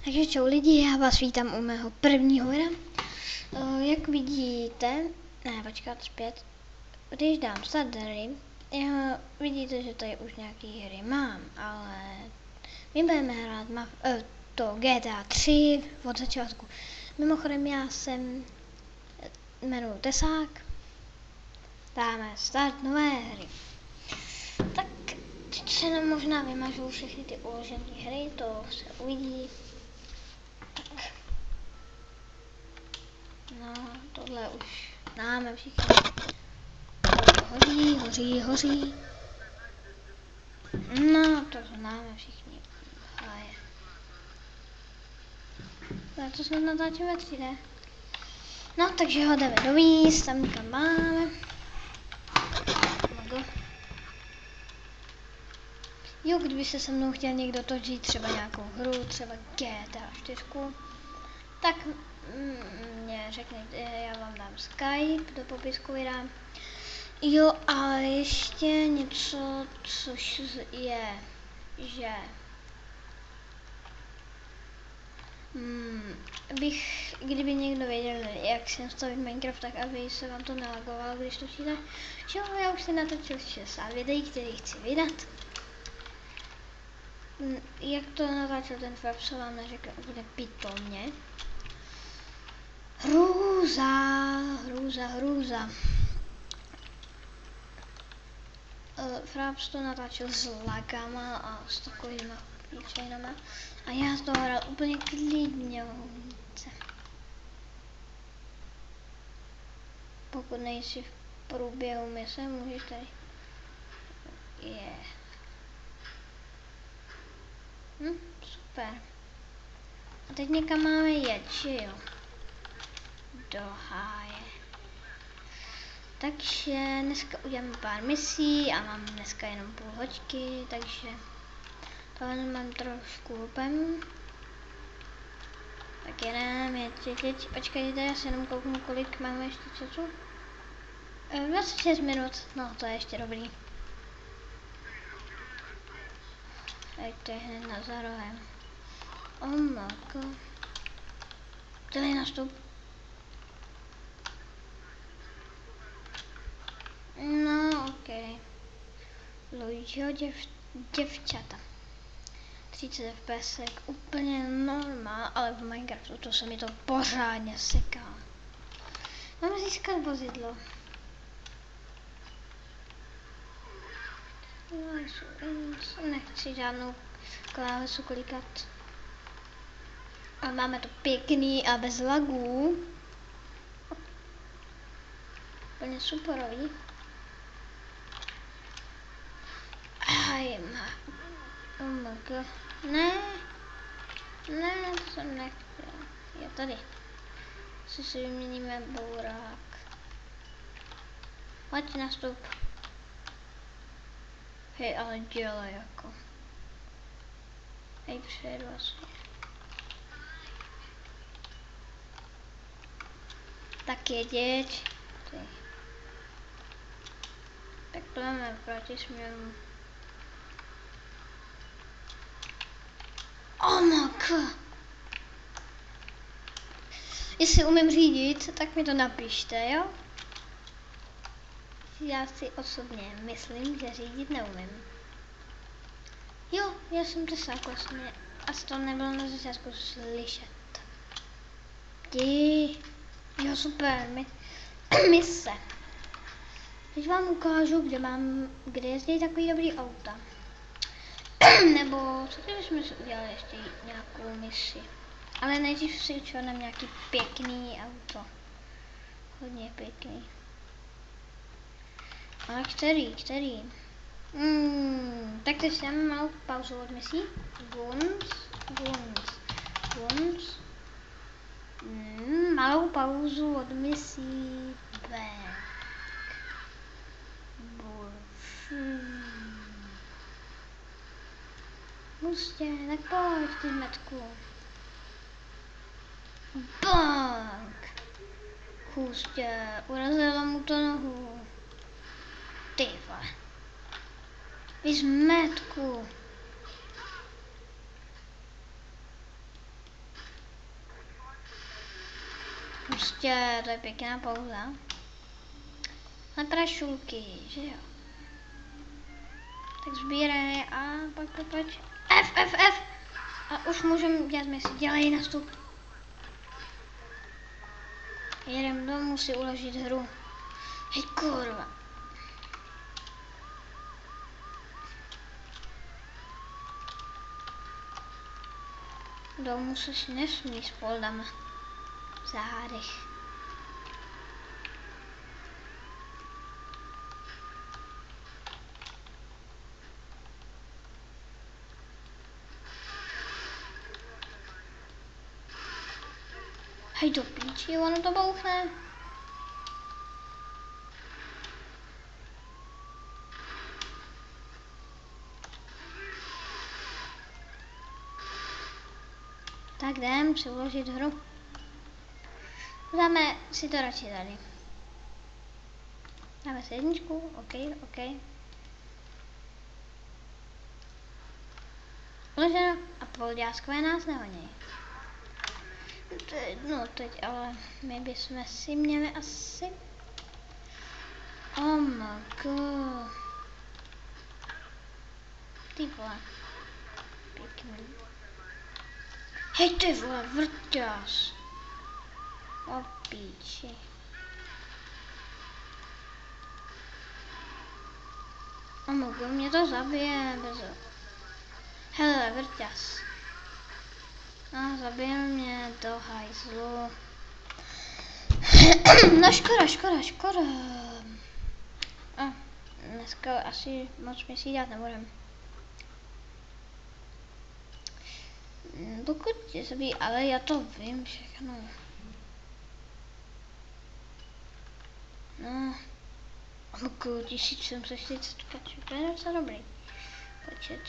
Takže čau lidi, já vás vítám u mého prvního videa. Jak vidíte, počkat zpět, když dám start hry, vidíte, že tady už nějaký hry mám, ale my budeme hrát to GTA 3 od začátku. Mimochodem já jsem jmenuji Tesák, dáme start nové hry. Tak teď se nám možná vymažou všechny ty uložené hry, to se uvidí. No, tohle už známe všichni. Hoří. No, to známe všichni. Ale to jsme natáčím ve 3D. No, takže ho jdeme dovíst, tam kam máme. Jo, kdyby se mnou chtěl někdo točit třeba nějakou hru, třeba GTA 4, tak mě řekněte, já vám dám Skype do popisku videa. Jo, ale ještě něco, což je, že kdyby někdo věděl, jak si nastavit Minecraft, tak aby se vám to nelagovalo, když točíte. Jo, já už si natočil 60 videí, který chci vydat. Jak to natáčel ten Frapso, vám neřekl úplně pitomně. Hrůza. Fraps to natáčel s lagama a s takovýma píčejnama a já z toho hrál úplně klidně. Pokud nejsi v průběhu mise, můžeš tady. Super. A teď někam máme jet, že jo? Do háje. Takže dneska uděláme pár misí a mám dneska jenom půl hoďky, takže tohle mám trošku hupem. Tak jedeme, teď počkejte, já si jenom kouknu, kolik máme ještě času. 26 minut, no to je ještě dobrý. Ať to je hned na za rohem. Oh my god. Celý nastup. No, ok. Luigiho děvčata. 30 FPS, úplně normál, ale v Minecraftu to se mi to pořádně seká. Máme získat vozidlo. Nechci žádnou klávesu klikat. A máme to pěkný a bez lagů. Úplně superový. Oh my god. Ne, to jsem nechtěl. Je tady. Si vyměníme bourák. Hoď nastup. Hej, ale dělej jako. Hej, přejedu vlastně. Tak jeděč. Tak to máme proti směru. Oh my god. Jestli umím řídit, tak mi to napište, jo? Já si osobně myslím, že řídit neumím. Jo, já jsem Tesák vlastně. Asi to nebylo na začátku slyšet. Jo, super, mise. Teď vám ukážu, kde jezdí takový dobrý auta. Nebo co kdybychom si udělali ještě nějakou misi. Ale nejdřív si učinám nějaký pěkný auto. Hodně pěkný. Ale který? Tak teď si dáme malou pauzu od misí. Malou pauzu od misí. Hustě, tak pojď ty metku. Bang! Hustě, urazila mu to nohu. Ty vole. Vy metku. prostě, to je pěkná pauza. Na prašulky, že jo. Tak sbírej a pojď. F. A už můžeme dělat misi, dělej nastup. Jedem domů si uložit hru. Hej kurva. Domů se si nesmí s poldama v zádech. Hej do píči, ono to bouchne. Tak jdem si uložit hru. Dáme si to radši tady. Dáme si jedničku, ok. Uloženo a polďáskové nás nehoní. No teď ale my bychom si měli asi... Oh my god. Ty vole. Pěkný. Hej ty vole, vrťas. O píči. Oh my god, mě to zabije bez... Hele, vrťas. No, zabil mě do hajzlu. No škoda. A dneska asi moc misí dělat nebudem. Dokud tě zabíjí, ale já to vím všechno. No. Okolo 1740 to je docela dobrý počet.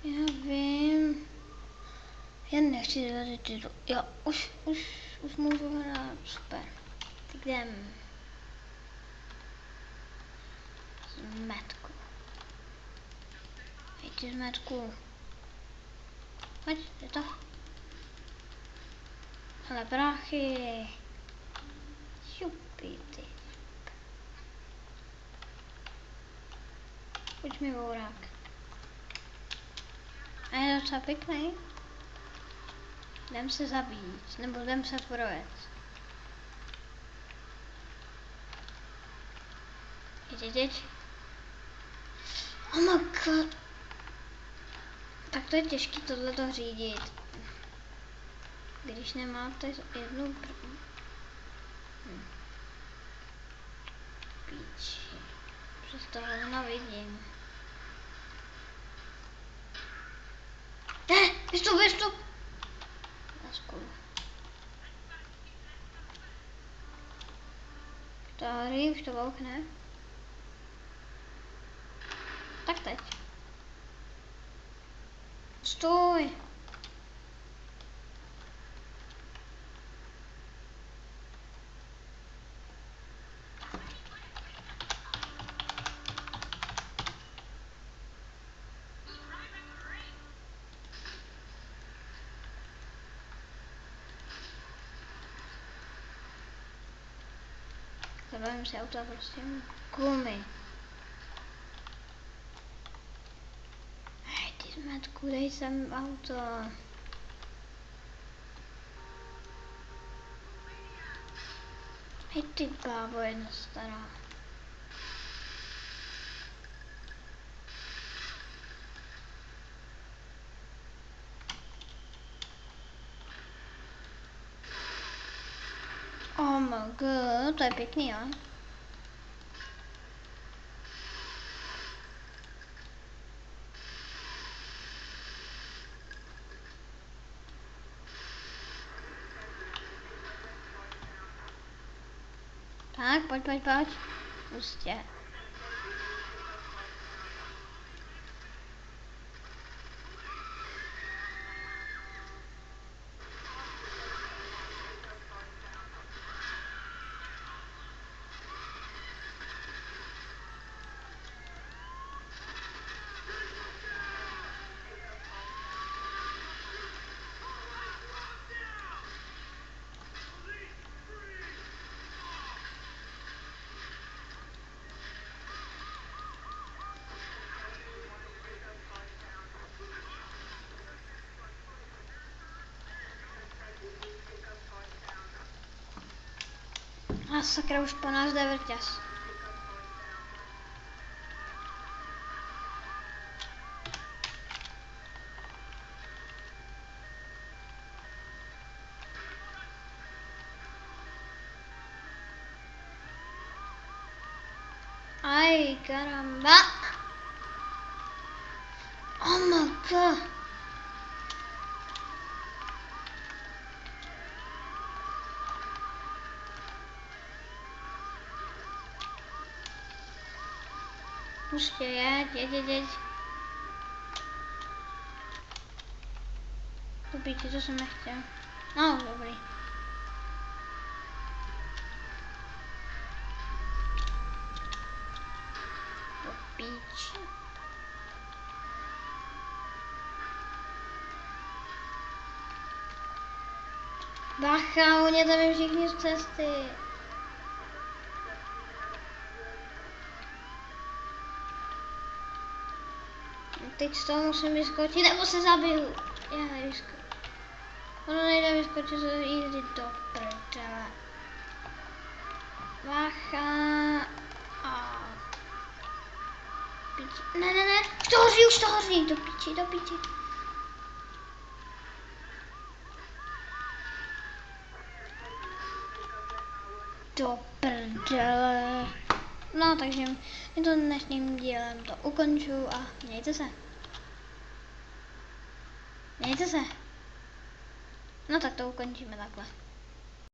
Já vím. Já nechci dělat ty... Jo, už můžu hrát, super. Tak jdem. Zmetku. Hej ty zmetku. Pojď, je to. Hele bráchy. Šupy ty. Pojď mi vourák. A je docela pěkný. Jdem se zabít, nebo jdem se projet. Jeď. Oh my god. Tak to je těžký tohleto řídit. Když nemáte jednu píči. Přes to hovno vidím. Vystup! Aspoň. Tady už to bouchne. Tak teď. Stůj! Zabavím si auto a prostě gumy. Hej, ty zmetku, dej sem auto. Hej ty bábo, jedna stará. Oh my god, to je pěkný, jo? Tak, pojď. Prostě. A sakra, už po nás jde vrťas. Aj, karamba. Oh my god. Prostě jeď. Dobrý, to jsem nechtěl. No, dobrý. Do píči. Bacha, oni tam je všichni z cesty. Teď z toho musím vyskočit, nebo se zabiju. Já nevyskočím. Ono nejde vyskočit z jízdy do prdele. Bacha. A... Píči. Ne. Už to hoří, do píči. Do prdele. No, takže to dnešním dílem to ukončuju a mějte se. No tak to ukončíme takhle.